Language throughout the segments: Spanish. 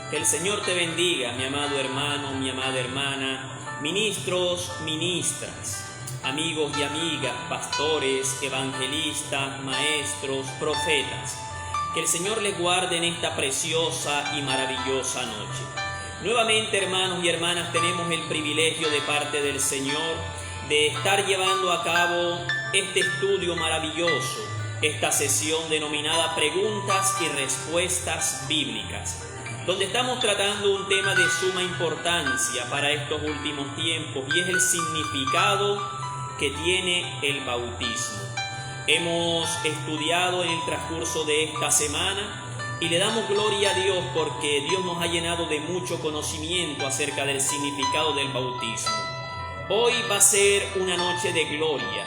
Que el Señor te bendiga, mi amado hermano, mi amada hermana, ministros, ministras, amigos y amigas, pastores, evangelistas, maestros, profetas. Que el Señor les guarde en esta preciosa y maravillosa noche. Nuevamente, hermanos y hermanas, tenemos el privilegio de parte del Señor de estar llevando a cabo este estudio maravilloso, esta sesión denominada Preguntas y Respuestas Bíblicas, donde estamos tratando un tema de suma importancia para estos últimos tiempos, y es el significado que tiene el bautismo. Hemos estudiado en el transcurso de esta semana y le damos gloria a Dios porque Dios nos ha llenado de mucho conocimiento acerca del significado del bautismo. Hoy va a ser una noche de gloria.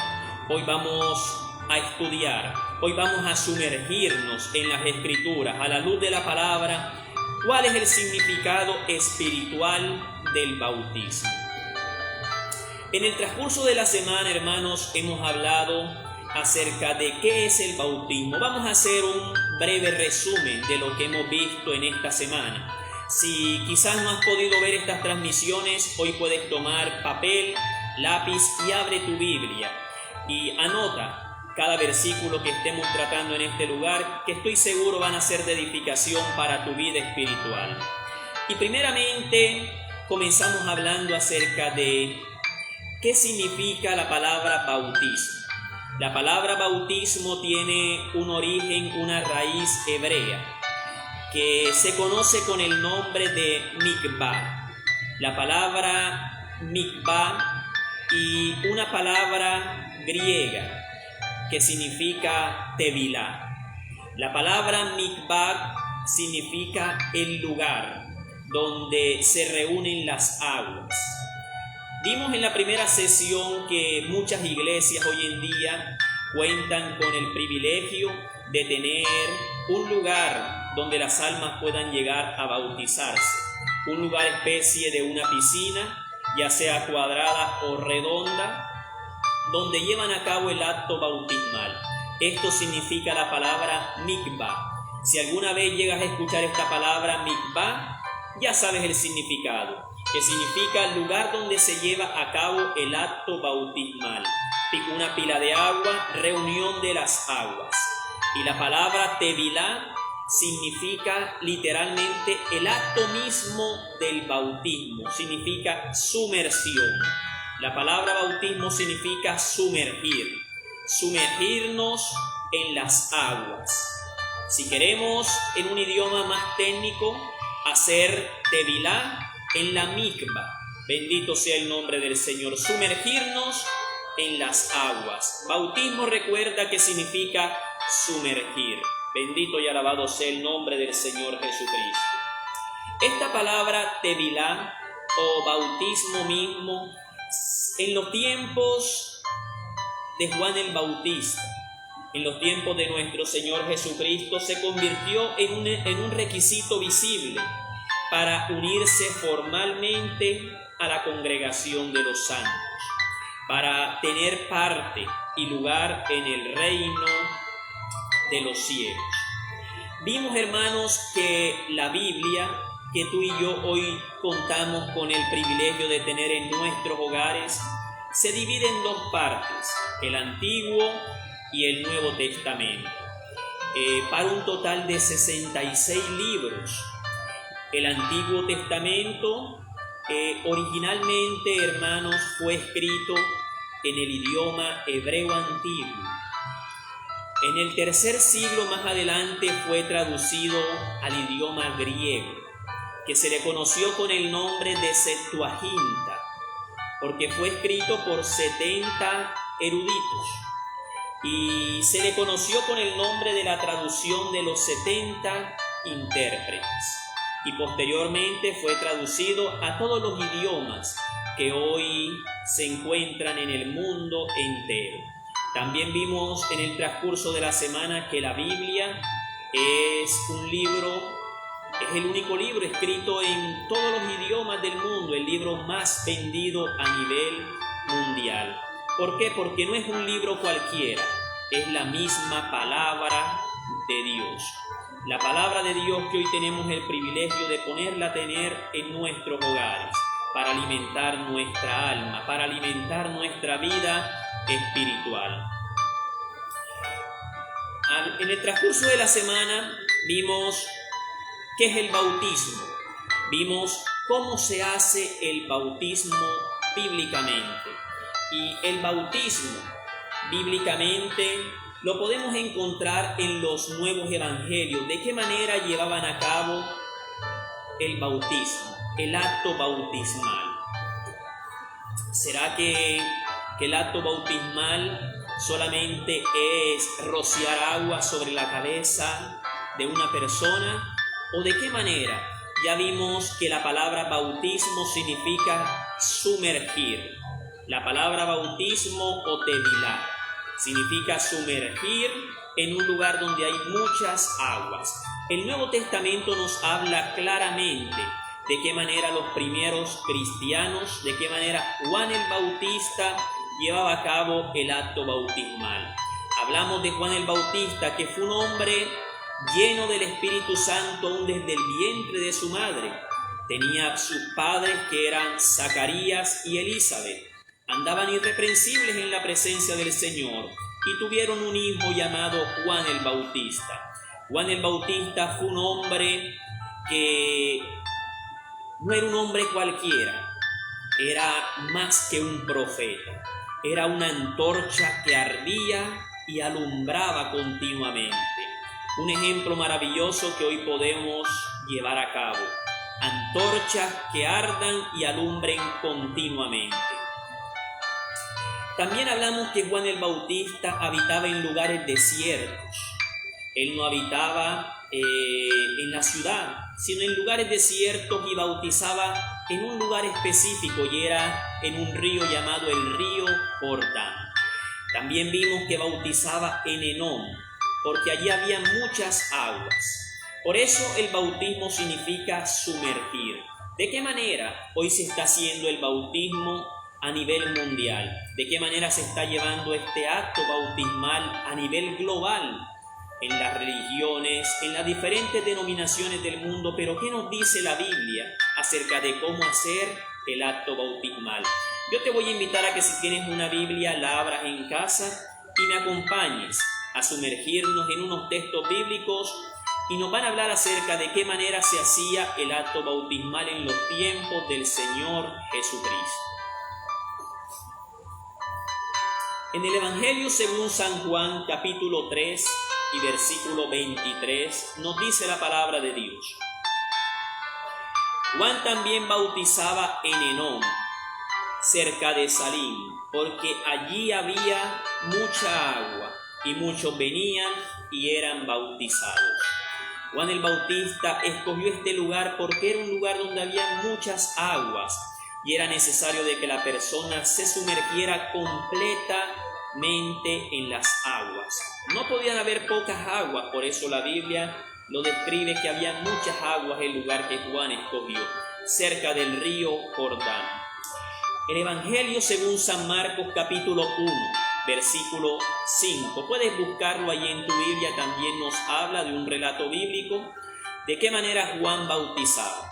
Hoy vamos a estudiar, hoy vamos a sumergirnos en las Escrituras a la luz de la palabra. ¿Cuál es el significado espiritual del bautismo? En el transcurso de la semana, hermanos, hemos hablado acerca de qué es el bautismo. Vamos a hacer un breve resumen de lo que hemos visto en esta semana. Si quizás no has podido ver estas transmisiones, hoy puedes tomar papel, lápiz y abre tu Biblia y anota cada versículo que estemos tratando en este lugar, que estoy seguro van a ser de edificación para tu vida espiritual. Y primeramente comenzamos hablando acerca de qué significa la palabra bautismo. La palabra bautismo tiene un origen, una raíz hebrea, que se conoce con el nombre de mikvah. La palabra mikvah y una palabra griega que significa tevilá. La palabra mikvah significa el lugar donde se reúnen las aguas. Vimos en la primera sesión que muchas iglesias hoy en día cuentan con el privilegio de tener un lugar donde las almas puedan llegar a bautizarse. Un lugar especie de una piscina, ya sea cuadrada o redonda, donde llevan a cabo el acto bautismal. Esto significa la palabra mikvah. Si alguna vez llegas a escuchar esta palabra mikvah, ya sabes el significado, que significa el lugar donde se lleva a cabo el acto bautismal. Una pila de agua, reunión de las aguas. Y la palabra tevilá significa literalmente el acto mismo del bautismo, significa sumersión. La palabra bautismo significa sumergir, sumergirnos en las aguas. Si queremos en un idioma más técnico hacer tevilá en la mikvah, bendito sea el nombre del Señor, sumergirnos en las aguas. Bautismo, recuerda que significa sumergir. Bendito y alabado sea el nombre del Señor Jesucristo. Esta palabra tevilá o bautismo mismo, en los tiempos de Juan el Bautista, en los tiempos de nuestro Señor Jesucristo, se convirtió en un requisito visible para unirse formalmente a la congregación de los santos, para tener parte y lugar en el reino de los cielos. Vimos, hermanos, que la Biblia, que tú y yo hoy contamos con el privilegio de tener en nuestros hogares, se divide en dos partes, el Antiguo y el Nuevo Testamento, para un total de 66 libros. El Antiguo Testamento originalmente, hermanos, fue escrito en el idioma hebreo antiguo. En el tercer siglo más adelante fue traducido al idioma griego, que se le conoció con el nombre de Septuaginta, porque fue escrito por 70 eruditos, y se le conoció con el nombre de la traducción de los 70 intérpretes, y posteriormente fue traducido a todos los idiomas que hoy se encuentran en el mundo entero. También vimos en el transcurso de la semana que la Biblia es el único libro escrito en todos los idiomas del mundo, el libro más vendido a nivel mundial. ¿Por qué? Porque no es un libro cualquiera, es la misma palabra de Dios. La palabra de Dios que hoy tenemos el privilegio de ponerla a tener en nuestros hogares, para alimentar nuestra alma, para alimentar nuestra vida espiritual. En el transcurso de la semana vimos qué es el bautismo, vimos cómo se hace el bautismo bíblicamente. Y el bautismo bíblicamente lo podemos encontrar en los nuevos evangelios. ¿De qué manera llevaban a cabo el bautismo, el acto bautismal? ¿Será que el acto bautismal solamente es rociar agua sobre la cabeza de una persona? ¿O de qué manera? Ya vimos que la palabra bautismo significa sumergir. La palabra bautismo o tevilá significa sumergir en un lugar donde hay muchas aguas. El Nuevo Testamento nos habla claramente de qué manera los primeros cristianos, de qué manera Juan el Bautista llevaba a cabo el acto bautismal. Hablamos de Juan el Bautista, que fue un hombre lleno del Espíritu Santo aún desde el vientre de su madre. Tenía sus padres que eran Zacarías y Elizabeth. Andaban irreprensibles en la presencia del Señor y tuvieron un hijo llamado Juan el Bautista. Juan el Bautista fue un hombre que no era un hombre cualquiera, era más que un profeta, era una antorcha que ardía y alumbraba continuamente. Un ejemplo maravilloso que hoy podemos llevar a cabo, antorchas que ardan y alumbren continuamente. También hablamos que Juan el Bautista habitaba en lugares desiertos. Él no habitaba en la ciudad, sino en lugares desiertos, y bautizaba en un lugar específico, y era en un río llamado el río Jordán. También vimos que bautizaba en Enón, porque allí había muchas aguas. Por eso el bautismo significa sumergir. ¿De qué manera hoy se está haciendo el bautismo a nivel mundial? ¿De qué manera se está llevando este acto bautismal a nivel global? En las religiones, en las diferentes denominaciones del mundo. Pero ¿qué nos dice la Biblia acerca de cómo hacer el acto bautismal? Yo te voy a invitar a que, si tienes una Biblia, la abras en casa y me acompañes a sumergirnos en unos textos bíblicos, y nos van a hablar acerca de qué manera se hacía el acto bautismal en los tiempos del Señor Jesucristo. En el Evangelio según San Juan, capítulo 3 y versículo 23, nos dice la palabra de Dios: Juan también bautizaba en Enón, cerca de Salim, porque allí había mucha agua, y muchos venían y eran bautizados. Juan el Bautista escogió este lugar porque era un lugar donde había muchas aguas, y era necesario de que la persona se sumergiera completamente en las aguas. No podían haber pocas aguas, por eso la Biblia lo describe que había muchas aguas en el lugar que Juan escogió, cerca del río Jordán. El Evangelio según San Marcos, capítulo 1, versículo 5. Puedes buscarlo allí en tu Biblia. También nos habla de un relato bíblico de qué manera Juan bautizaba.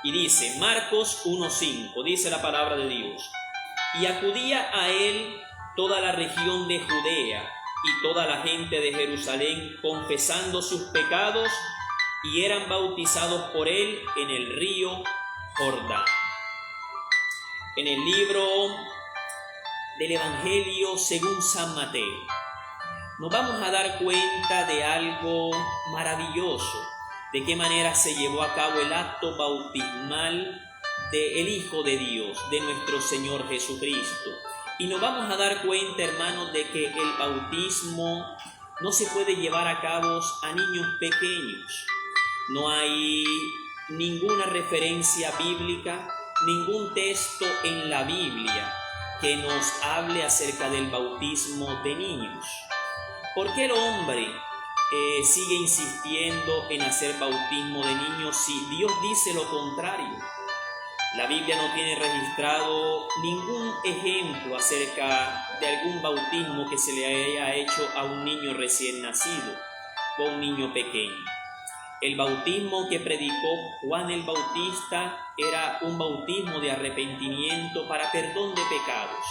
Y dice, Marcos 1:5, dice la palabra de Dios: y acudía a él toda la región de Judea y toda la gente de Jerusalén, confesando sus pecados, y eran bautizados por él en el río Jordán. En el libro del Evangelio según San Mateo nos vamos a dar cuenta de algo maravilloso, de qué manera se llevó a cabo el acto bautismal del Hijo de Dios, de nuestro Señor Jesucristo. Y nos vamos a dar cuenta, hermanos, de que el bautismo no se puede llevar a cabo a niños pequeños. No hay ninguna referencia bíblica, ningún texto en la Biblia que nos hable acerca del bautismo de niños. ¿Por qué el hombre sigue insistiendo en hacer bautismo de niños si Dios dice lo contrario? La Biblia no tiene registrado ningún ejemplo acerca de algún bautismo que se le haya hecho a un niño recién nacido o a un niño pequeño. El bautismo que predicó Juan el Bautista era un bautismo de arrepentimiento para perdón de pecados,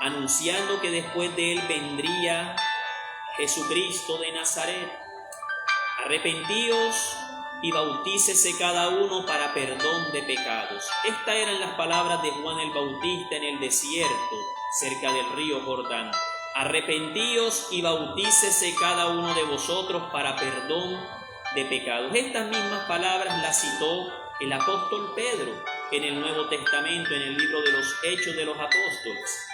anunciando que después de él vendría Jesucristo de Nazaret. Arrepentíos y bautícese cada uno para perdón de pecados. Estas eran las palabras de Juan el Bautista en el desierto, cerca del río Jordán. Arrepentíos y bautícese cada uno de vosotros para perdón de pecados. Estas mismas palabras las citó el apóstol Pedro en el Nuevo Testamento, en el libro de los Hechos de los Apóstoles,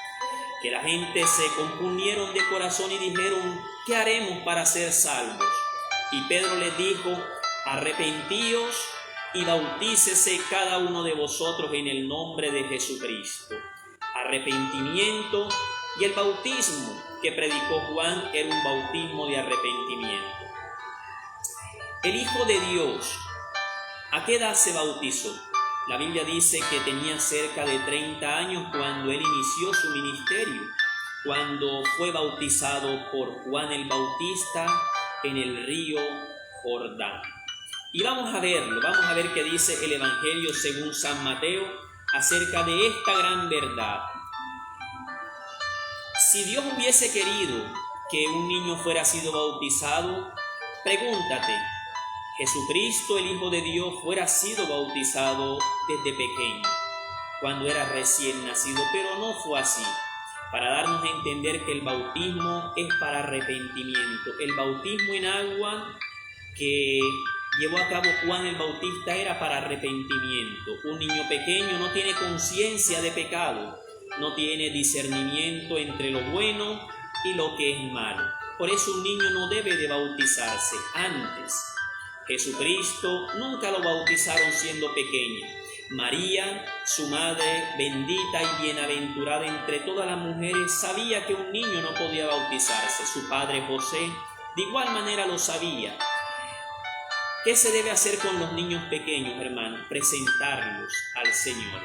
que la gente se compusieron de corazón y dijeron: ¿qué haremos para ser salvos? Y Pedro les dijo: arrepentíos y bautícese cada uno de vosotros en el nombre de Jesucristo. Arrepentimiento, y el bautismo que predicó Juan era un bautismo de arrepentimiento. El Hijo de Dios, ¿a qué edad se bautizó? La Biblia dice que tenía cerca de 30 años cuando él inició su ministerio, cuando fue bautizado por Juan el Bautista en el río Jordán. Y vamos a verlo, vamos a ver qué dice el Evangelio según San Mateo acerca de esta gran verdad. Si Dios hubiese querido que un niño fuera sido bautizado, pregúntate, Jesucristo, el Hijo de Dios, fuera sido bautizado desde pequeño, cuando era recién nacido, pero no fue así, para darnos a entender que el bautismo es para arrepentimiento. El bautismo en agua que llevó a cabo Juan el Bautista era para arrepentimiento. Un niño pequeño no tiene conciencia de pecado, no tiene discernimiento entre lo bueno y lo que es malo. Por eso un niño no debe de bautizarse antes. Jesucristo nunca lo bautizaron siendo pequeño. María, su madre, bendita y bienaventurada entre todas las mujeres, sabía que un niño no podía bautizarse. Su padre José de igual manera lo sabía. ¿Qué se debe hacer con los niños pequeños, hermanos? Presentarlos al Señor.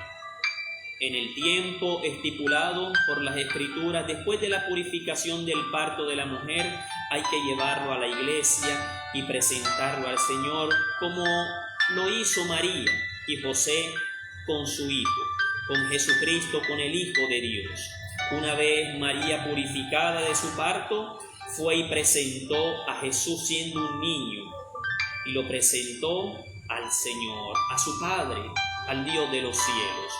En el tiempo estipulado por las Escrituras, después de la purificación del parto de la mujer, hay que llevarlo a la iglesia y presentarlo al Señor, como lo hizo María y José con su hijo, con Jesucristo, con el Hijo de Dios. Una vez María, purificada de su parto, fue y presentó a Jesús siendo un niño, y lo presentó al Señor, a su Padre, al Dios de los cielos.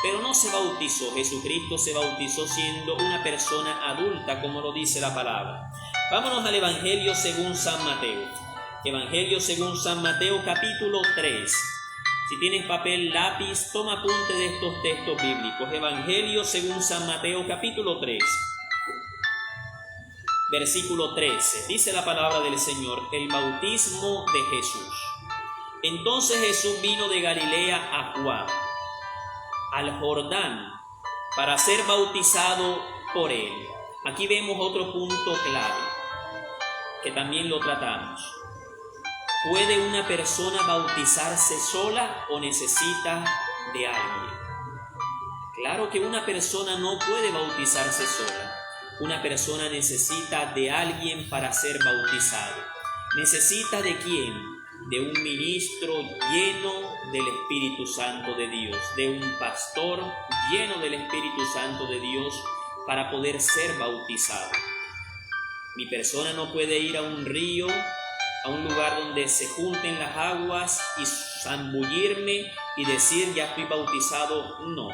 Pero no se bautizó. Jesucristo se bautizó siendo una persona adulta, como lo dice la palabra. Vámonos al Evangelio según San Mateo. Evangelio según San Mateo, capítulo 3. Si tienes papel, lápiz, toma apunte de estos textos bíblicos. Evangelio según San Mateo, capítulo 3. Versículo 13. Dice la palabra del Señor: el bautismo de Jesús. Entonces Jesús vino de Galilea a Juan, al Jordán, para ser bautizado por él. Aquí vemos otro punto clave, que también lo tratamos. ¿Puede una persona bautizarse sola o necesita de alguien? Claro que una persona no puede bautizarse sola. Una persona necesita de alguien para ser bautizado. ¿Necesita de quién? De un ministro lleno del Espíritu Santo de Dios, de un pastor lleno del Espíritu Santo de Dios para poder ser bautizado. Mi persona no puede ir a un río, a un lugar donde se junten las aguas y zambullirme y decir ya estoy bautizado. No,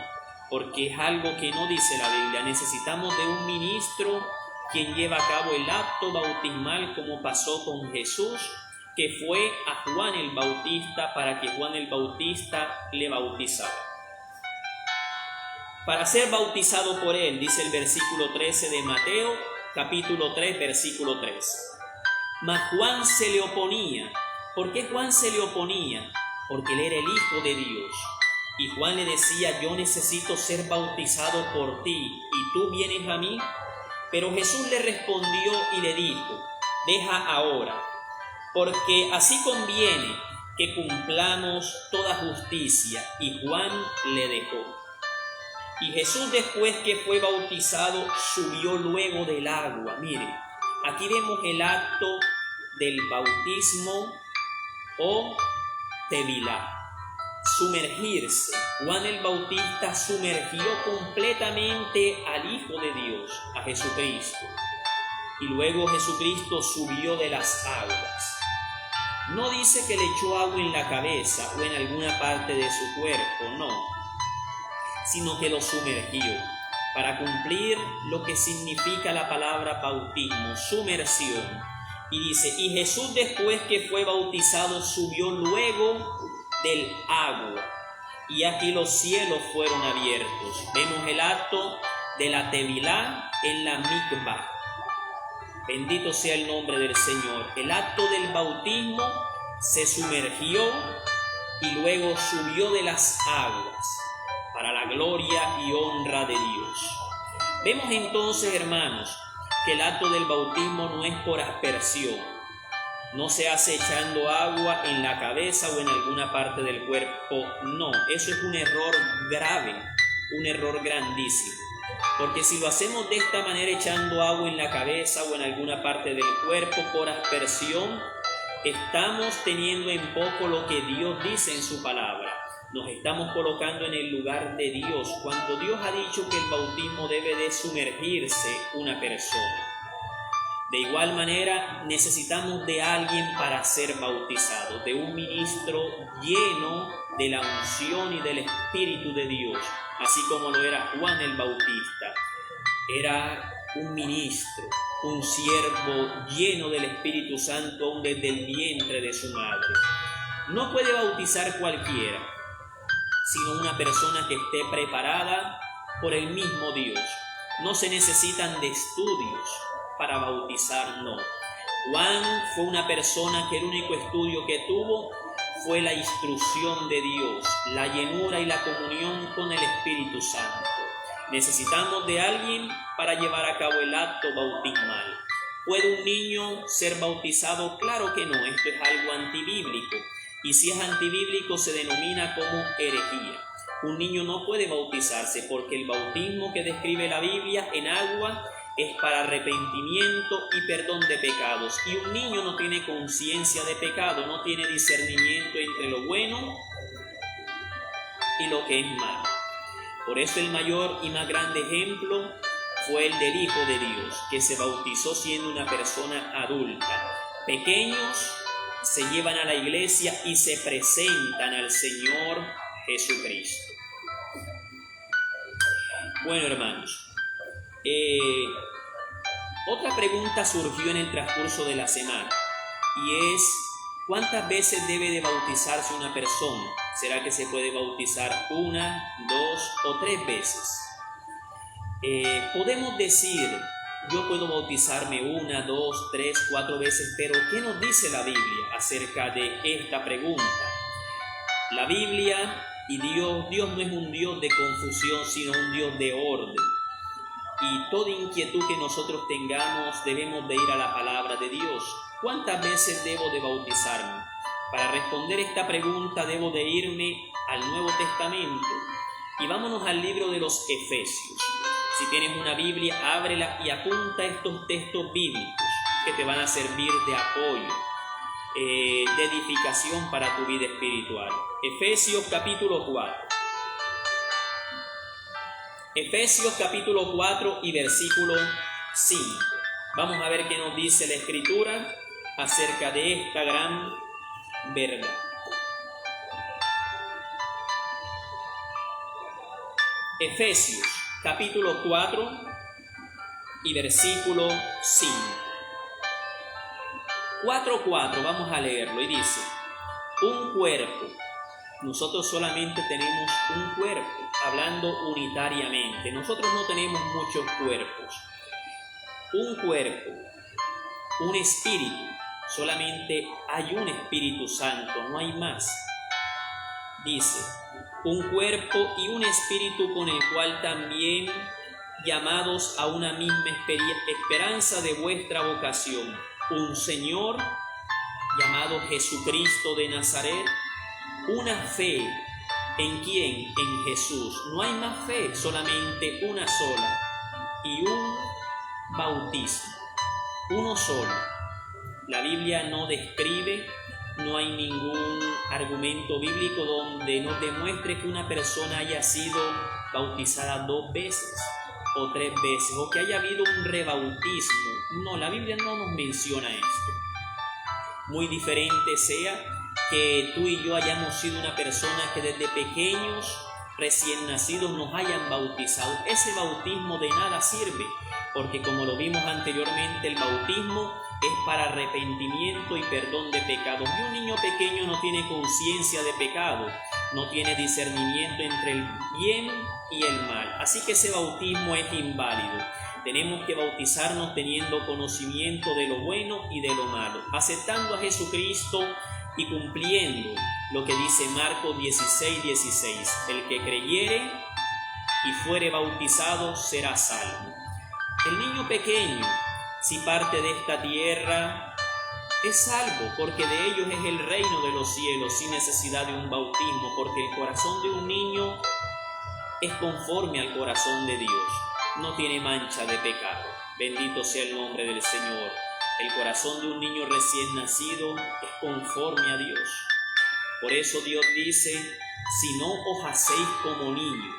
porque es algo que no dice la Biblia. Necesitamos de un ministro quien lleva a cabo el acto bautismal, como pasó con Jesús, que fue a Juan el Bautista para que Juan el Bautista le bautizara. Para ser bautizado por él, dice el versículo 13 de Mateo, capítulo 3, versículo 3. Mas Juan se le oponía. ¿Por qué Juan se le oponía? Porque él era el Hijo de Dios. Y Juan le decía: yo necesito ser bautizado por ti, ¿y tú vienes a mí? Pero Jesús le respondió y le dijo: deja ahora, porque así conviene que cumplamos toda justicia. Y Juan le dejó. Y Jesús, después que fue bautizado, subió luego del agua. Mire, aquí vemos el acto del bautismo o tevilá. Sumergirse. Juan el Bautista sumergió completamente al Hijo de Dios, a Jesucristo. Y luego Jesucristo subió de las aguas. No dice que le echó agua en la cabeza o en alguna parte de su cuerpo, no, sino que lo sumergió para cumplir lo que significa la palabra bautismo, sumersión. Y dice, y Jesús después que fue bautizado subió luego del agua, y aquí los cielos fueron abiertos. Vemos el acto de la tevilá en la mikvah. Bendito sea el nombre del Señor. El acto del bautismo se sumergió y luego subió de las aguas para la gloria y honra de Dios. Vemos entonces, hermanos, que el acto del bautismo no es por aspersión. No se hace echando agua en la cabeza o en alguna parte del cuerpo. No, eso es un error grave, un error grandísimo. Porque si lo hacemos de esta manera, echando agua en la cabeza o en alguna parte del cuerpo por aspersión, estamos teniendo en poco lo que Dios dice en su palabra. Nos estamos colocando en el lugar de Dios, cuando Dios ha dicho que el bautismo debe de sumergirse una persona. De igual manera, necesitamos de alguien para ser bautizado, de un ministro lleno de la unción y del Espíritu de Dios, así como lo era Juan el Bautista. Era un ministro, un siervo lleno del Espíritu Santo aún desde el vientre de su madre. No puede bautizar cualquiera, sino una persona que esté preparada por el mismo Dios. No se necesitan de estudios para bautizar, no. Juan fue una persona que el único estudio que tuvo fue la instrucción de Dios, la llenura y la comunión con el Espíritu Santo. Necesitamos de alguien para llevar a cabo el acto bautismal. ¿Puede un niño ser bautizado? Claro que no, esto es algo antibíblico. Y si es antibíblico se denomina como herejía. Un niño no puede bautizarse porque el bautismo que describe la Biblia en agua es para arrepentimiento y perdón de pecados. Y un niño no tiene conciencia de pecado, no tiene discernimiento entre lo bueno y lo que es malo. Por eso el mayor y más grande ejemplo fue el del Hijo de Dios, que se bautizó siendo una persona adulta. Pequeños se llevan a la iglesia y se presentan al Señor Jesucristo. Bueno, hermanos, otra pregunta surgió en el transcurso de la semana y es: ¿cuántas veces debe de bautizarse una persona? ¿Será que se puede bautizar 1, 2 o 3 veces? Podemos decir, yo puedo bautizarme 1, 2, 3, 4 veces, pero ¿qué nos dice la Biblia acerca de esta pregunta? La Biblia y Dios no es un Dios de confusión, sino un Dios de orden. Y toda inquietud que nosotros tengamos debemos de ir a la palabra de Dios. ¿Cuántas veces debo de bautizarme? Para responder esta pregunta debo de irme al Nuevo Testamento. Y vámonos al libro de los Efesios. Si tienes una Biblia, ábrela y apunta estos textos bíblicos que te van a servir de apoyo, de edificación para tu vida espiritual. Efesios capítulo 4. Efesios capítulo 4 y versículo 5. Vamos a ver qué nos dice la Escritura acerca de esta gran verdad. Efesios capítulo 4 y versículo 5. 4:4, vamos a leerlo y dice: un cuerpo. Nosotros solamente tenemos un cuerpo, hablando unitariamente. Nosotros no tenemos muchos cuerpos. Un cuerpo, un espíritu. Solamente hay un Espíritu Santo, no hay más. Dice: un cuerpo y un espíritu, con el cual también llamados a una misma esperanza de vuestra vocación. Un Señor llamado Jesucristo de Nazaret. Una fe. ¿En quién? En Jesús. No hay más fe, solamente una sola. Y un bautismo. Uno solo. La Biblia no describe no hay ningún argumento bíblico donde nos demuestre que una persona haya sido bautizada 2 veces o 3 veces, o que haya habido un rebautismo. No, la Biblia no nos menciona esto. Muy diferente sea que tú y yo hayamos sido una persona que desde pequeños, recién nacidos, nos hayan bautizado. Ese bautismo de nada sirve, porque como lo vimos anteriormente, el bautismo es para arrepentimiento y perdón de pecados. Y un niño pequeño no tiene conciencia de pecado, no tiene discernimiento entre el bien y el mal. Así que ese bautismo es inválido. Tenemos que bautizarnos teniendo conocimiento de lo bueno y de lo malo, aceptando a Jesucristo y cumpliendo lo que dice Marcos 16:16. El que creyere y fuere bautizado será salvo. El niño pequeño, si parte de esta tierra, es salvo, porque de ellos es el reino de los cielos, sin necesidad de un bautismo, porque el corazón de un niño es conforme al corazón de Dios, no tiene mancha de pecado. Bendito sea el nombre del Señor. El corazón de un niño recién nacido es conforme a Dios. Por eso Dios dice: si no os hacéis como niños,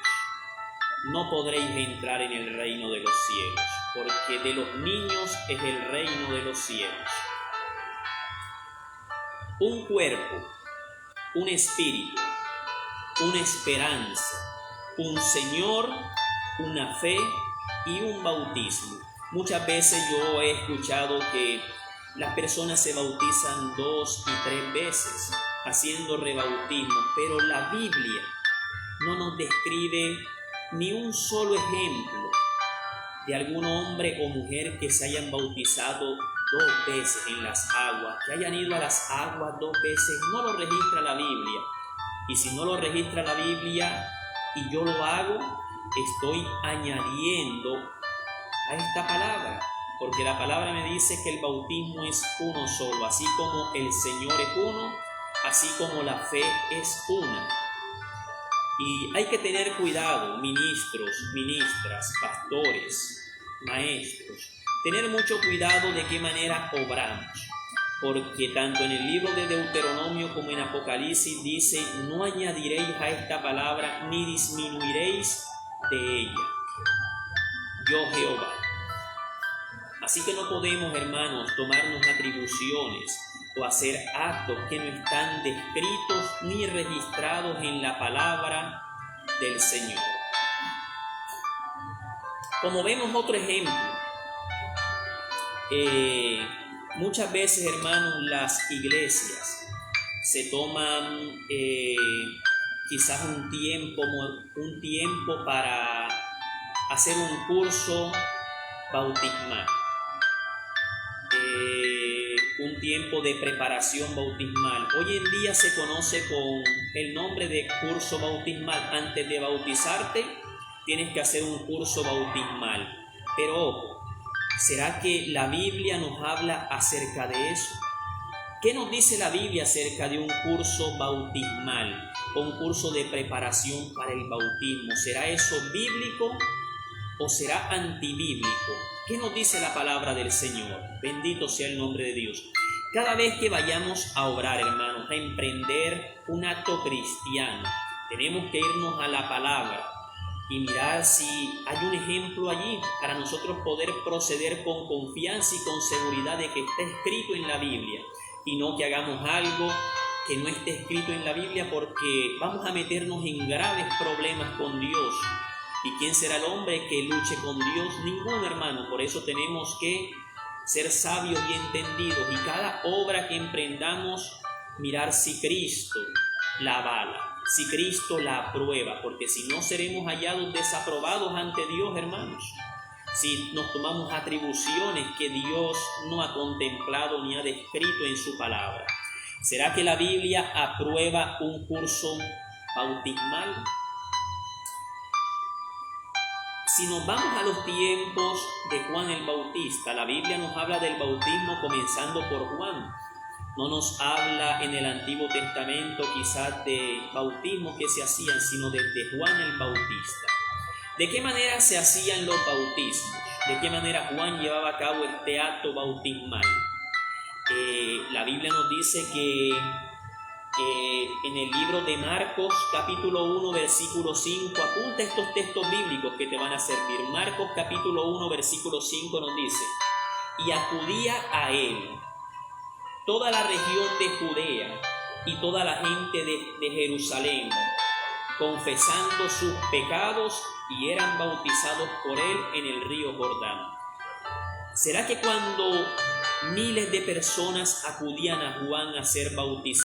no podréis entrar en el reino de los cielos, porque de los niños es el reino de los cielos. Un cuerpo, un espíritu, una esperanza, un Señor, una fe y un bautismo. Muchas veces yo he escuchado que las personas se bautizan 2 y 3 veces, haciendo rebautismo, pero la Biblia no nos describe ni un solo ejemplo de algún hombre o mujer que se hayan bautizado 2 veces en las aguas, que hayan ido a las aguas 2 veces. No lo registra la Biblia. Y si no lo registra la Biblia y yo lo hago, estoy añadiendo a esta palabra, porque la palabra me dice que el bautismo es uno solo, así como el Señor es uno, así como la fe es una. Y hay que tener cuidado, ministros, ministras, pastores, maestros, tener mucho cuidado de qué manera obramos, porque tanto en el libro de Deuteronomio como en Apocalipsis dice: no añadiréis a esta palabra ni disminuiréis de ella, yo Jehová. Así que no podemos, hermanos, tomarnos atribuciones o hacer actos que no están descritos ni registrados en la palabra del Señor. Como vemos otro ejemplo, muchas veces, hermanos, las iglesias se toman quizás un tiempo para hacer un curso bautismal, un tiempo de preparación bautismal. Hoy en día se conoce con el nombre de curso bautismal. Antes de bautizarte tienes que hacer un curso bautismal. Pero ojo, ¿será que la Biblia nos habla acerca de eso? ¿Qué nos dice la Biblia acerca de un curso bautismal o un curso de preparación para el bautismo? ¿Será eso bíblico o será antibíblico? ¿Qué nos dice la palabra del Señor? Bendito sea el nombre de Dios. Cada vez que vayamos a orar, hermanos, a emprender un acto cristiano, tenemos que irnos a la palabra y mirar si hay un ejemplo allí para nosotros poder proceder con confianza y con seguridad de que está escrito en la Biblia, y no que hagamos algo que no esté escrito en la Biblia, porque vamos a meternos en graves problemas con Dios. ¿Y quién será el hombre que luche con Dios? Ninguno, hermano. Por eso tenemos que ser sabios y entendidos, y cada obra que emprendamos, mirar si Cristo la avala, si Cristo la aprueba, porque si no, seremos hallados desaprobados ante Dios, hermanos. Si nos tomamos atribuciones que Dios no ha contemplado ni ha descrito en su palabra. ¿Será que la Biblia aprueba un curso bautismal? Si nos vamos a los tiempos de Juan el Bautista, la Biblia nos habla del bautismo comenzando por Juan. No nos habla en el Antiguo Testamento quizás de bautismos que se hacían, sino desde Juan el Bautista. ¿De qué manera se hacían los bautismos? ¿De qué manera Juan llevaba a cabo este acto bautismal? La Biblia nos dice que en el libro de Marcos, capítulo 1, versículo 5, apunta estos textos bíblicos que te van a servir. Marcos, capítulo 1, versículo 5 nos dice: y acudía a él toda la región de Judea y toda la gente de Jerusalén, confesando sus pecados, y eran bautizados por él en el río Jordán. ¿Será que cuando miles de personas acudían a Juan a ser bautizadas,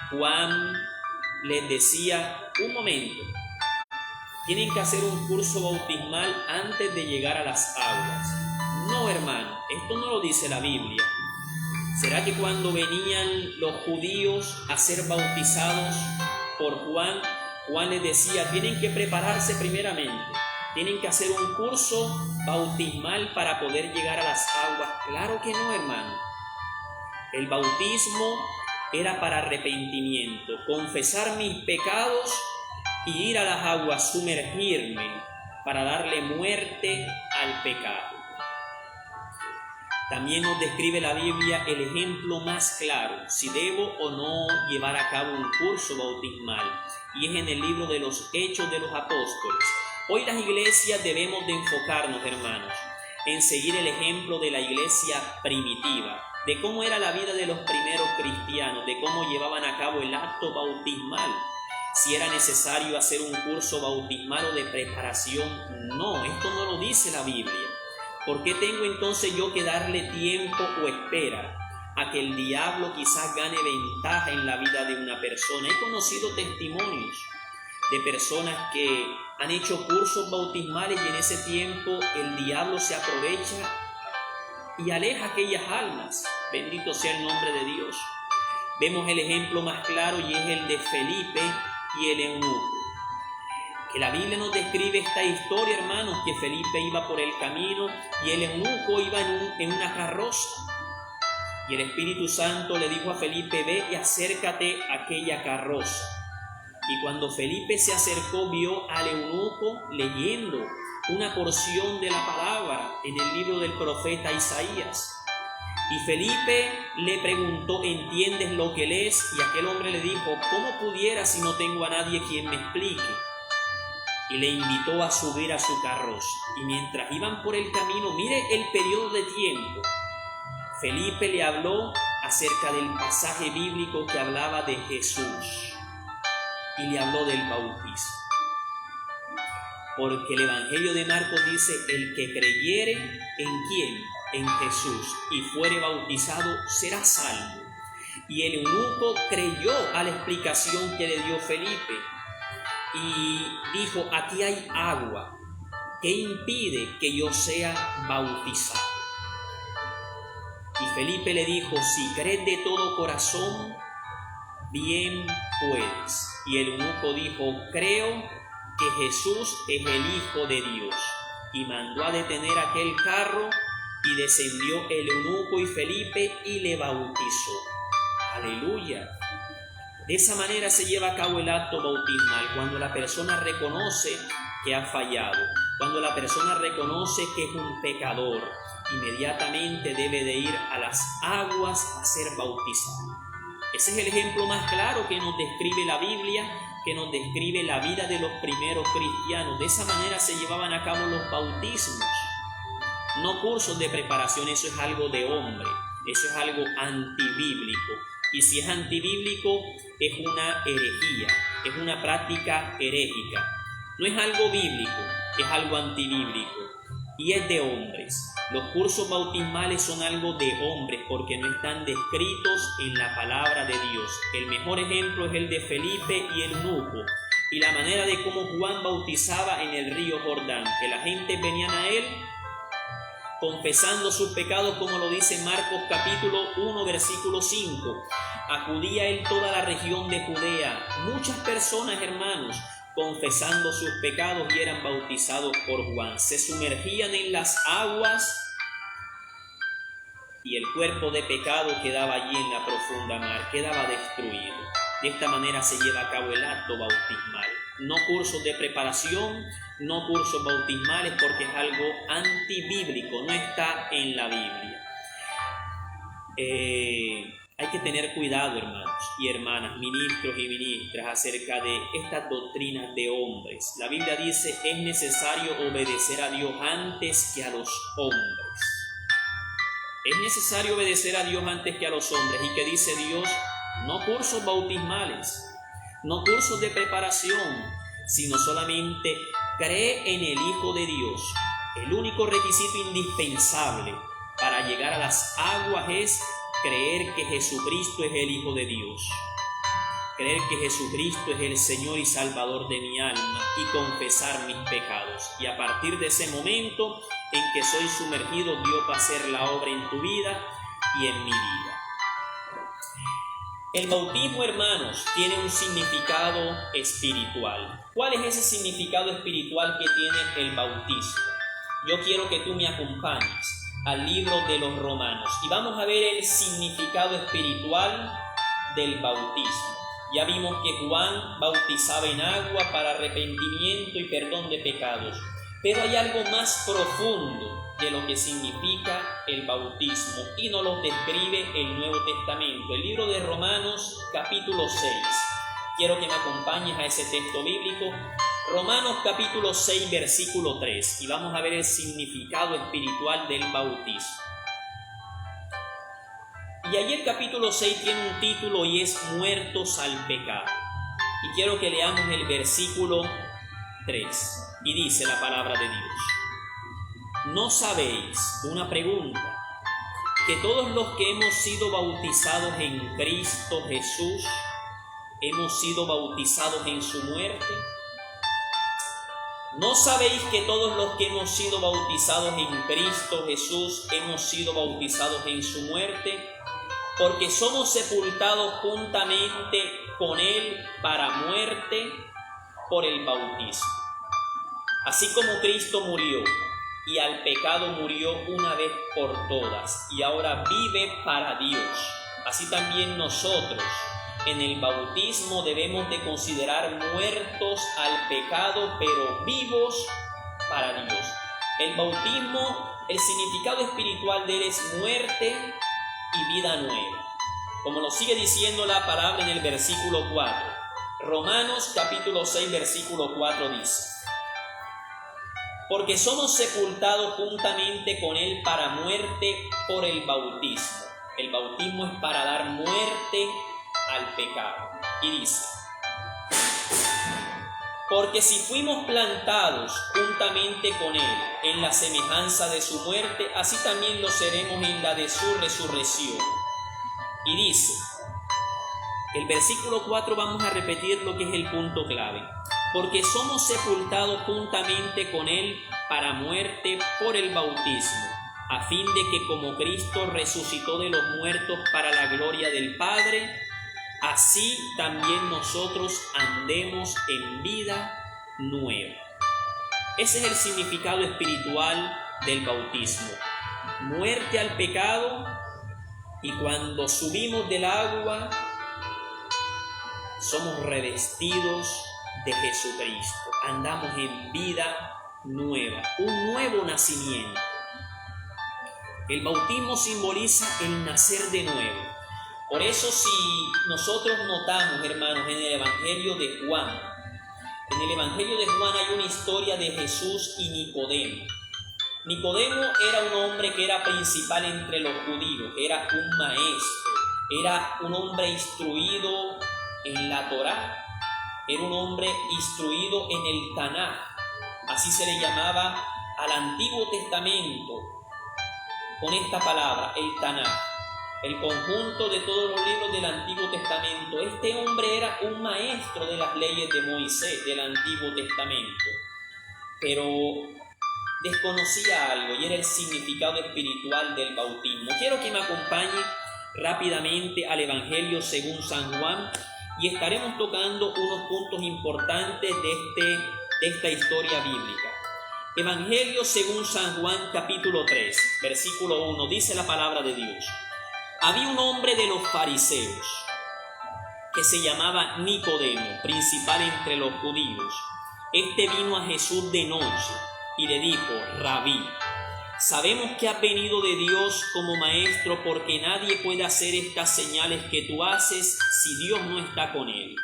Juan les decía: un momento, tienen que hacer un curso bautismal antes de llegar a las aguas? No, hermano, esto no lo dice la Biblia. ¿Será que cuando venían los judíos a ser bautizados por Juan, Juan les decía: tienen que prepararse primeramente, tienen que hacer un curso bautismal para poder llegar a las aguas? Claro que no, hermano. El bautismo era para arrepentimiento, confesar mis pecados y ir a las aguas, sumergirme para darle muerte al pecado. También nos describe la Biblia el ejemplo más claro, si debo o no llevar a cabo un curso bautismal, y es en el libro de los Hechos de los Apóstoles. Hoy las iglesias debemos de enfocarnos, hermanos, en seguir el ejemplo de la iglesia primitiva, de cómo era la vida de los primeros cristianos, de cómo llevaban a cabo el acto bautismal. Si era necesario hacer un curso bautismal o de preparación, no, esto no lo dice la Biblia. ¿Por qué tengo entonces yo que darle tiempo o espera a que el diablo quizás gane ventaja en la vida de una persona? He conocido testimonios de personas que han hecho cursos bautismales y en ese tiempo el diablo se aprovecha y aleja aquellas almas. Bendito sea el nombre de Dios. Vemos el ejemplo más claro, y es el de Felipe y el eunuco. Que la Biblia nos describe esta historia, hermanos, que Felipe iba por el camino y el eunuco iba en una carroza. Y el Espíritu Santo le dijo a Felipe: ve y acércate a aquella carroza. Y cuando Felipe se acercó, vio al eunuco leyendo una porción de la palabra en el libro del profeta Isaías. Y Felipe le preguntó: ¿entiendes lo que lees? Y aquel hombre le dijo: ¿cómo pudiera si no tengo a nadie quien me explique? Y le invitó a subir a su carroza. Y mientras iban por el camino, mire el periodo de tiempo, Felipe le habló acerca del pasaje bíblico que hablaba de Jesús, y le habló del bautismo. Porque el Evangelio de Marcos dice: el que creyere ¿en quién? En Jesús, y fuere bautizado, será salvo. Y el eunuco creyó a la explicación que le dio Felipe y dijo: aquí hay agua, ¿qué impide que yo sea bautizado? Y Felipe le dijo: si crees de todo corazón, bien puedes. Y el eunuco dijo: creo que Jesús es el Hijo de Dios. Y mandó a detener aquel carro, y descendió el eunuco y Felipe y le bautizó. ¡Aleluya! De esa manera se lleva a cabo el acto bautismal, cuando la persona reconoce que ha fallado, cuando la persona reconoce que es un pecador, inmediatamente debe de ir a las aguas a ser bautizado. Ese es el ejemplo más claro que nos describe la Biblia, que nos describe la vida de los primeros cristianos. De esa manera se llevaban a cabo los bautismos, no cursos de preparación. Eso es algo de hombre, eso es algo antibíblico. Y si es antibíblico, es una herejía, es una práctica herégica. No es algo bíblico, es algo antibíblico y es de hombres. Los cursos bautismales son algo de hombres porque no están descritos en la palabra de Dios. El mejor ejemplo es el de Felipe y el eunuco, y la manera de cómo Juan bautizaba en el río Jordán, que la gente venía a él confesando sus pecados, como lo dice Marcos capítulo 1 versículo 5. Acudía él toda la región de Judea, muchas personas, hermanos, confesando sus pecados, y eran bautizados por Juan. Se sumergían en las aguas y el cuerpo de pecado quedaba allí en la profunda mar, quedaba destruido. De esta manera se lleva a cabo el acto bautismal. no cursos de preparación, no cursos bautismales, porque es algo antibíblico, no está en la Biblia. Hay que tener cuidado, hermanos y hermanas, ministros y ministras, acerca de estas doctrinas de hombres. La Biblia dice, es necesario obedecer a Dios antes que a los hombres. Es necesario obedecer a Dios antes que a los hombres. ¿Y qué dice Dios? No cursos bautismales, no cursos de preparación, sino solamente cree en el Hijo de Dios. El único requisito indispensable para llegar a las aguas es creer que Jesucristo es el Hijo de Dios. Creer que Jesucristo es el Señor y Salvador de mi alma y confesar mis pecados. Y a partir de ese momento en que soy sumergido, Dios va a hacer la obra en tu vida y en mi vida. El bautismo, hermanos, tiene un significado espiritual. ¿Cuál es ese significado espiritual que tiene el bautismo? Yo quiero que tú me acompañes al libro de los Romanos y vamos a ver el significado espiritual del bautismo. Ya vimos que Juan bautizaba en agua para arrepentimiento y perdón de pecados, pero hay algo más profundo de lo que significa el bautismo y nos lo describe el Nuevo Testamento, el libro de Romanos capítulo 6. Quiero que me acompañes a ese texto bíblico, Romanos capítulo 6 versículo 3, y vamos a ver el significado espiritual del bautismo. Y allí el capítulo 6 tiene un título y es Muertos al pecado. Y quiero que leamos el versículo 3 y dice la palabra de Dios. ¿No sabéis, una pregunta, que todos los que hemos sido bautizados en Cristo Jesús, hemos sido bautizados en su muerte? ¿No sabéis que todos los que hemos sido bautizados en Cristo Jesús, hemos sido bautizados en su muerte? Porque somos sepultados juntamente con Él para muerte por el bautismo. Así como Cristo murió y al pecado murió una vez por todas y ahora vive para Dios, así también nosotros en el bautismo debemos de considerar muertos al pecado, pero vivos para Dios. El bautismo, el significado espiritual de él es muerte y vida nueva. Como nos sigue diciendo la palabra en el versículo 4. Romanos capítulo 6 versículo 4 dice: porque somos sepultados juntamente con él para muerte por el bautismo. El bautismo es para dar muerte al pecado. Y dice: porque si fuimos plantados juntamente con él en la semejanza de su muerte, así también lo seremos en la de su resurrección. Y dice, el versículo 4 vamos a repetir lo que es el punto clave. Porque somos sepultados juntamente con él para muerte por el bautismo, a fin de que como Cristo resucitó de los muertos para la gloria del Padre, así también nosotros andemos en vida nueva. Ese es el significado espiritual del bautismo. Muerte al pecado, y cuando subimos del agua, somos revestidos de Jesucristo. Andamos en vida nueva, un nuevo nacimiento. El bautismo simboliza el nacer de nuevo. Por eso si nosotros notamos, hermanos, en el Evangelio de Juan, hay una historia de Jesús y Nicodemo. Nicodemo era un hombre que era principal entre los judíos, era un maestro, era un hombre instruido en la Torá, era un hombre instruido en el Tanaj, así se le llamaba al Antiguo Testamento, con esta palabra, el Tanaj, el conjunto de todos los libros del Antiguo Testamento. Este hombre era un maestro de las leyes de Moisés, del Antiguo Testamento, pero desconocía algo y era el significado espiritual del bautismo. Quiero que me acompañe rápidamente al Evangelio según San Juan y estaremos tocando unos puntos importantes de esta historia bíblica. Evangelio según San Juan capítulo 3, versículo 1, dice la palabra de Dios: había un hombre de los fariseos que se llamaba Nicodemo, principal entre los judíos. Este vino a Jesús de noche y le dijo: Rabí, sabemos que has venido de Dios como maestro, porque nadie puede hacer estas señales que tú haces si Dios no está con él.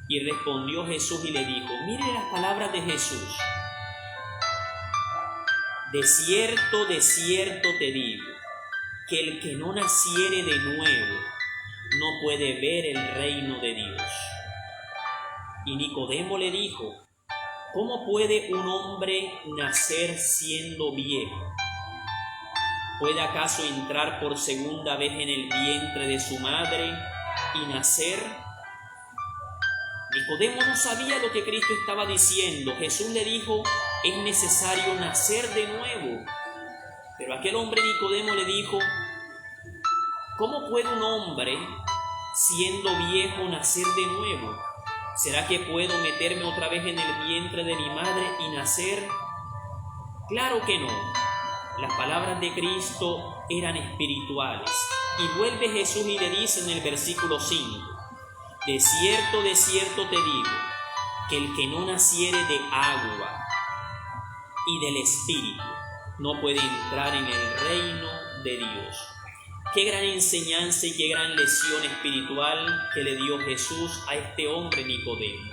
Y respondió Jesús y le dijo: mire las palabras de Jesús. De cierto te digo, que el que no naciere de nuevo no puede ver el reino de Dios. Y Nicodemo le dijo: ¿cómo puede un hombre nacer siendo viejo? ¿Puede acaso entrar por segunda vez en el vientre de su madre y nacer? Nicodemo no sabía lo que Cristo estaba diciendo. Jesús le dijo: es necesario nacer de nuevo. Pero aquel hombre Nicodemo le dijo: ¿cómo puede un hombre siendo viejo nacer de nuevo? ¿Será que puedo meterme otra vez en el vientre de mi madre y nacer? Claro que no. Las palabras de Cristo eran espirituales. Y vuelve Jesús y le dice en el versículo 5: de cierto te digo, que el que no naciere de agua y del Espíritu no puede entrar en el reino de Dios. Qué gran enseñanza y qué gran lección espiritual que le dio Jesús a este hombre Nicodemo,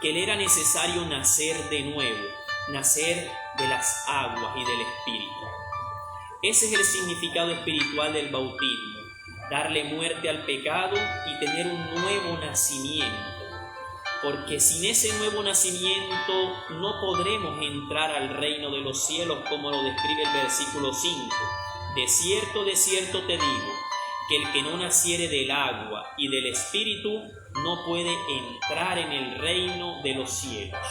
que le era necesario nacer de nuevo, nacer de las aguas y del Espíritu. Ese es el significado espiritual del bautismo: darle muerte al pecado y tener un nuevo nacimiento. Porque sin ese nuevo nacimiento no podremos entrar al reino de los cielos, como lo describe el versículo 5. De cierto te digo, que el que no naciere del agua y del Espíritu no puede entrar en el reino de los cielos.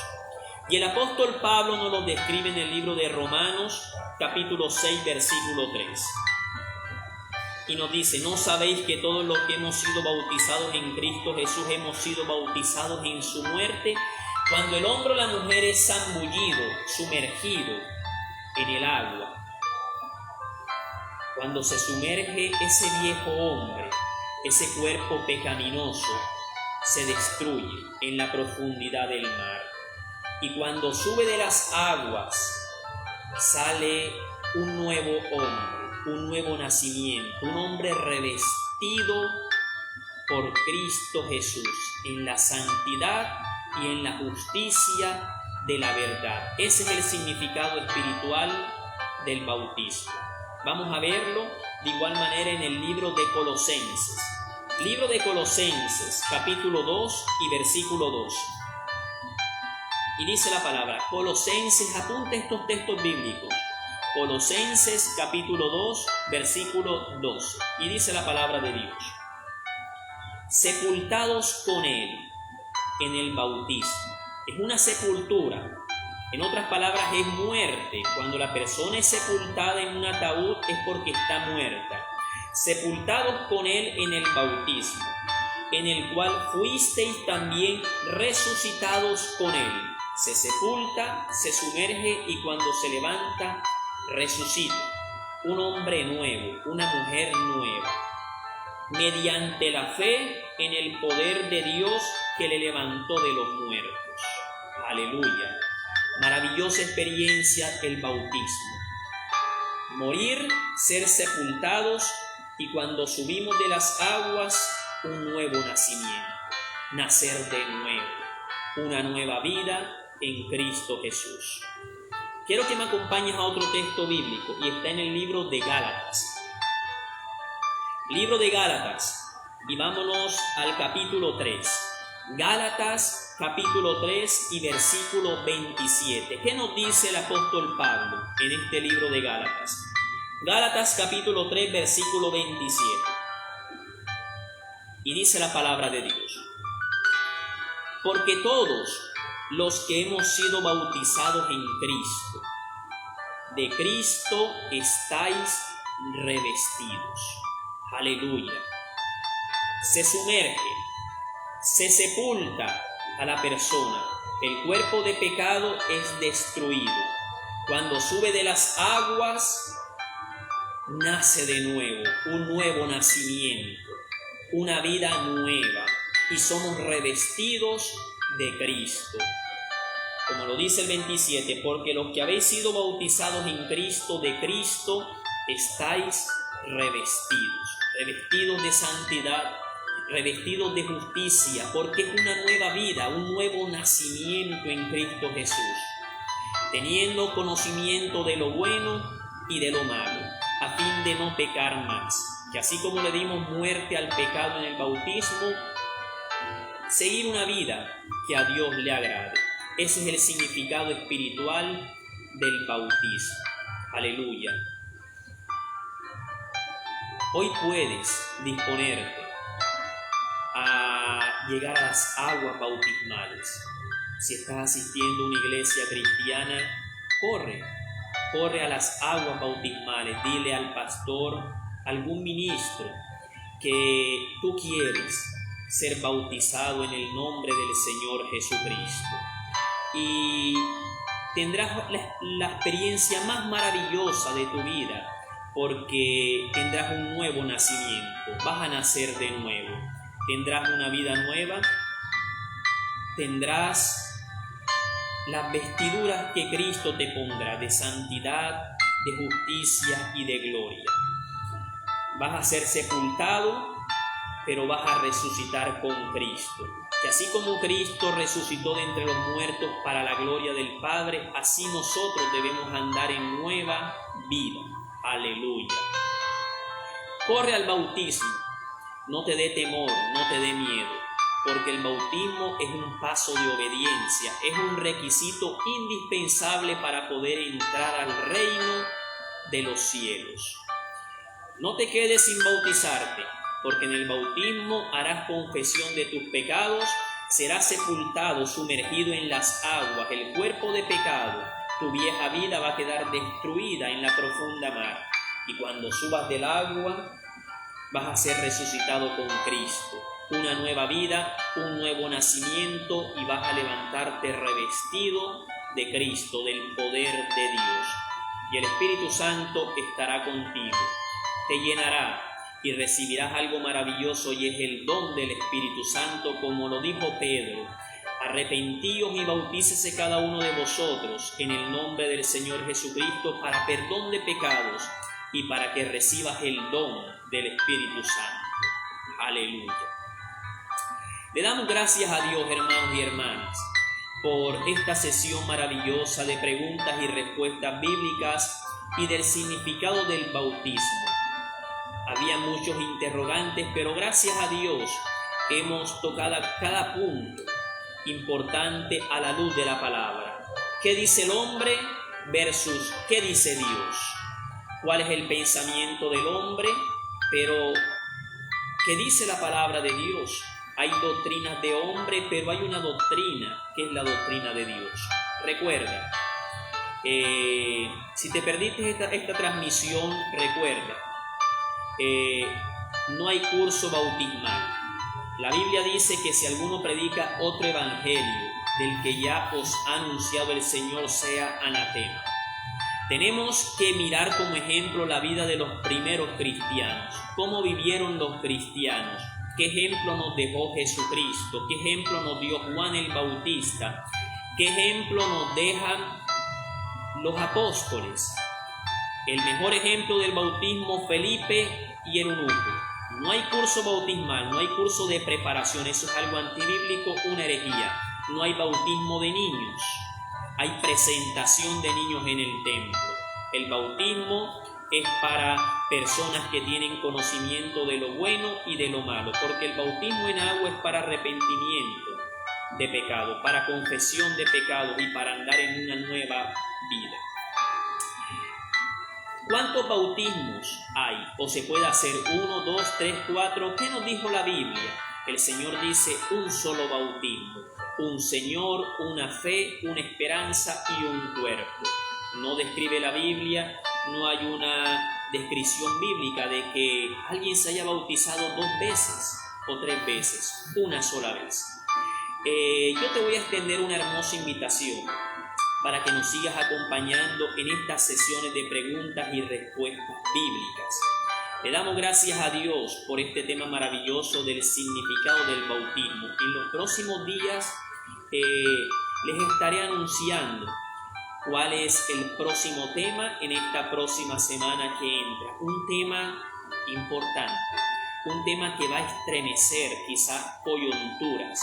Y el apóstol Pablo nos lo describe en el libro de Romanos, capítulo 6, versículo 3. Y nos dice: ¿no sabéis que todos los que hemos sido bautizados en Cristo Jesús hemos sido bautizados en su muerte? Cuando el hombre o la mujer es zambullido, sumergido en el agua, cuando se sumerge ese viejo hombre, ese cuerpo pecaminoso, se destruye en la profundidad del mar. Y cuando sube de las aguas, sale un nuevo hombre, un nuevo nacimiento, un hombre revestido por Cristo Jesús en la santidad y en la justicia de la verdad. Ese es el significado espiritual del bautismo. Vamos a verlo de igual manera en el libro de Colosenses. Libro de Colosenses, capítulo 2 y versículo 2. Y dice la palabra, Colosenses, apunta estos textos bíblicos. Colosenses, capítulo 2, versículo 12. Y dice la palabra de Dios: sepultados con Él en el bautismo. Es una sepultura. En otras palabras, es muerte. Cuando la persona es sepultada en un ataúd es porque está muerta. Sepultados con Él en el bautismo, en el cual fuisteis también resucitados con Él. Se sepulta, se sumerge y cuando se levanta, resucita. Un hombre nuevo, una mujer nueva, mediante la fe en el poder de Dios que le levantó de los muertos. Aleluya. Maravillosa experiencia el bautismo. Morir, ser sepultados y cuando subimos de las aguas, un nuevo nacimiento. Nacer de nuevo. Una nueva vida en Cristo Jesús. Quiero que me acompañes a otro texto bíblico y está en el libro de Gálatas. Libro de Gálatas, y vámonos al capítulo 3. Gálatas, capítulo 3 y versículo 27. ¿Qué nos dice el apóstol Pablo en este libro de Gálatas? Gálatas, capítulo 3, versículo 27. Y dice la palabra de Dios: porque todos los que hemos sido bautizados en Cristo, de Cristo estáis revestidos. Aleluya. Se sumerge, se sepulta a la persona. El cuerpo de pecado es destruido. Cuando sube de las aguas, nace de nuevo, un nuevo nacimiento, una vida nueva. y somos revestidos de Cristo. Como lo dice el 27, porque los que habéis sido bautizados en Cristo, de Cristo estáis revestidos de santidad, revestidos de justicia, porque es una nueva vida, un nuevo nacimiento en Cristo Jesús, teniendo conocimiento de lo bueno y de lo malo, a fin de no pecar más, que así como le dimos muerte al pecado en el bautismo, seguir una vida que a Dios le agrade. Ese es el significado espiritual del bautismo. Aleluya. Hoy puedes disponerte a llegar a las aguas bautismales. Si estás asistiendo a una iglesia cristiana, corre a las aguas bautismales. Dile al pastor, algún ministro, que tú quieres ser bautizado en el nombre del Señor Jesucristo. Y tendrás la experiencia más maravillosa de tu vida, porque tendrás un nuevo nacimiento, vas a nacer de nuevo, tendrás una vida nueva, tendrás las vestiduras que Cristo te pondrá de santidad, de justicia y de gloria. Vas a ser sepultado, pero vas a resucitar con Cristo. Que así como Cristo resucitó de entre los muertos para la gloria del Padre, así nosotros debemos andar en nueva vida. Aleluya. Corre al bautismo, no te dé temor, no te dé miedo, porque el bautismo es un paso de obediencia, es un requisito indispensable para poder entrar al reino de los cielos. No te quedes sin bautizarte, porque en el bautismo harás confesión de tus pecados, serás sepultado, sumergido en las aguas, el cuerpo de pecado, tu vieja vida va a quedar destruida en la profunda mar, y cuando subas del agua vas a ser resucitado con Cristo, una nueva vida, un nuevo nacimiento, y vas a levantarte revestido de Cristo, del poder de Dios, y el Espíritu Santo estará contigo, te llenará y recibirás algo maravilloso, y es el don del Espíritu Santo, como lo dijo Pedro: arrepentíos y bautícese cada uno de vosotros en el nombre del Señor Jesucristo para perdón de pecados y para que recibas el don del Espíritu Santo. Aleluya. Le damos gracias a Dios, hermanos y hermanas, por esta sesión maravillosa de preguntas y respuestas bíblicas y del significado del bautismo. Había muchos interrogantes, pero gracias a Dios hemos tocado cada punto importante a la luz de la palabra. ¿Qué dice el hombre versus qué dice Dios? ¿Cuál es el pensamiento del hombre? Pero ¿qué dice la palabra de Dios? Hay doctrinas de hombre, pero hay una doctrina que es la doctrina de Dios. Recuerda, si te perdiste esta transmisión, recuerda, no hay curso bautismal. La Biblia dice que si alguno predica otro evangelio del que ya os ha anunciado el Señor, sea anatema. Tenemos que mirar como ejemplo la vida de los primeros cristianos, cómo vivieron los cristianos, qué ejemplo nos dejó Jesucristo, qué ejemplo nos dio Juan el Bautista, qué ejemplo nos dejan los apóstoles. El mejor ejemplo del bautismo, Felipe y el eunuco. No hay curso bautismal, no hay curso de preparación, eso es algo antibíblico, una herejía. No hay bautismo de niños, hay presentación de niños en el templo. El bautismo es para personas que tienen conocimiento de lo bueno y de lo malo, porque el bautismo en agua es para arrepentimiento de pecado, para confesión de pecados y para andar en una nueva vida. ¿Cuántos bautismos hay? ¿O se puede hacer 1, 2, 3, 4? ¿Qué nos dijo la Biblia? El Señor dice un solo bautismo, un Señor, una fe, una esperanza y un cuerpo. No describe la Biblia, no hay una descripción bíblica de que alguien se haya bautizado 2 veces o 3 veces, una sola vez. Yo te voy a extender una hermosa invitación para que nos sigas acompañando en estas sesiones de preguntas y respuestas bíblicas. Le damos gracias a Dios por este tema maravilloso del significado del bautismo. En los próximos días les estaré anunciando cuál es el próximo tema en esta próxima semana que entra. Un tema importante, un tema que va a estremecer quizás coyunturas,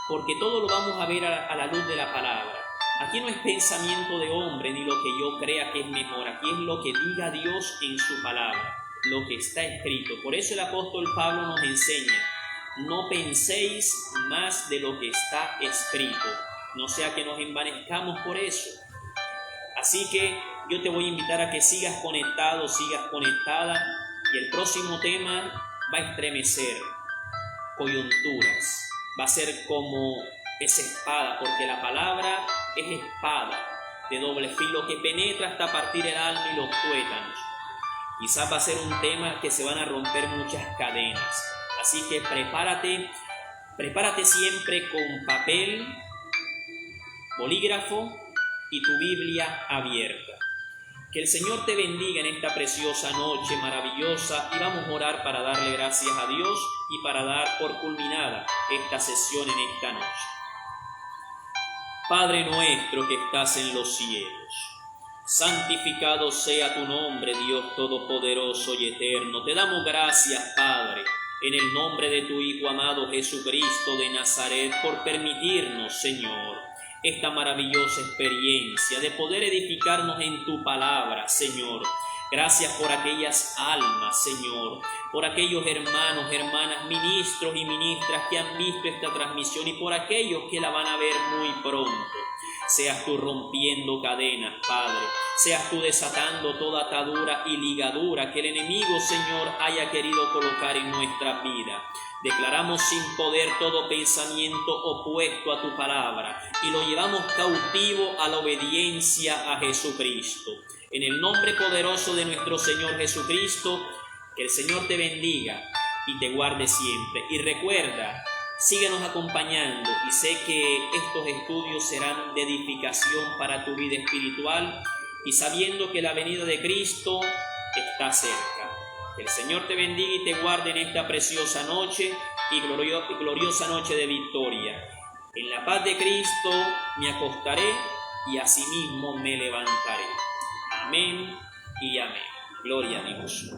porque todo lo vamos a ver a la luz de la palabra. Aquí no es pensamiento de hombre ni lo que yo crea que es mejor, aquí es lo que diga Dios en su palabra, lo que está escrito. Por eso el apóstol Pablo nos enseña: no penséis más de lo que está escrito, no sea que nos envanezcamos por eso. Así que yo te voy a invitar a que sigas conectado, sigas conectada, y el próximo tema va a estremecer coyunturas, va a ser como esa espada, porque la palabra es espada de doble filo que penetra hasta partir el alma y los tuétanos. Quizás va a ser un tema que se van a romper muchas cadenas, así que prepárate siempre con papel, bolígrafo y tu Biblia abierta. Que el Señor te bendiga en esta preciosa noche maravillosa, y vamos a orar para darle gracias a Dios y para dar por culminada esta sesión en esta noche. Padre nuestro que estás en los cielos, santificado sea tu nombre, Dios todopoderoso y eterno. Te damos gracias, Padre, en el nombre de tu Hijo amado Jesucristo de Nazaret, por permitirnos, Señor, esta maravillosa experiencia de poder edificarnos en tu palabra, Señor. Gracias por aquellas almas, Señor, por aquellos hermanos, hermanas, ministros y ministras que han visto esta transmisión, y por aquellos que la van a ver muy pronto. Seas tú rompiendo cadenas, Padre. Seas tú desatando toda atadura y ligadura que el enemigo, Señor, haya querido colocar en nuestra vida. Declaramos sin poder todo pensamiento opuesto a tu palabra y lo llevamos cautivo a la obediencia a Jesucristo. En el nombre poderoso de nuestro Señor Jesucristo, que el Señor te bendiga y te guarde siempre. Y recuerda, síguenos acompañando, y sé que estos estudios serán de edificación para tu vida espiritual, y sabiendo que la venida de Cristo está cerca. Que el Señor te bendiga y te guarde en esta preciosa noche y gloriosa noche de victoria. En la paz de Cristo me acostaré y asimismo me levantaré. Amén y amén. Gloria a Dios.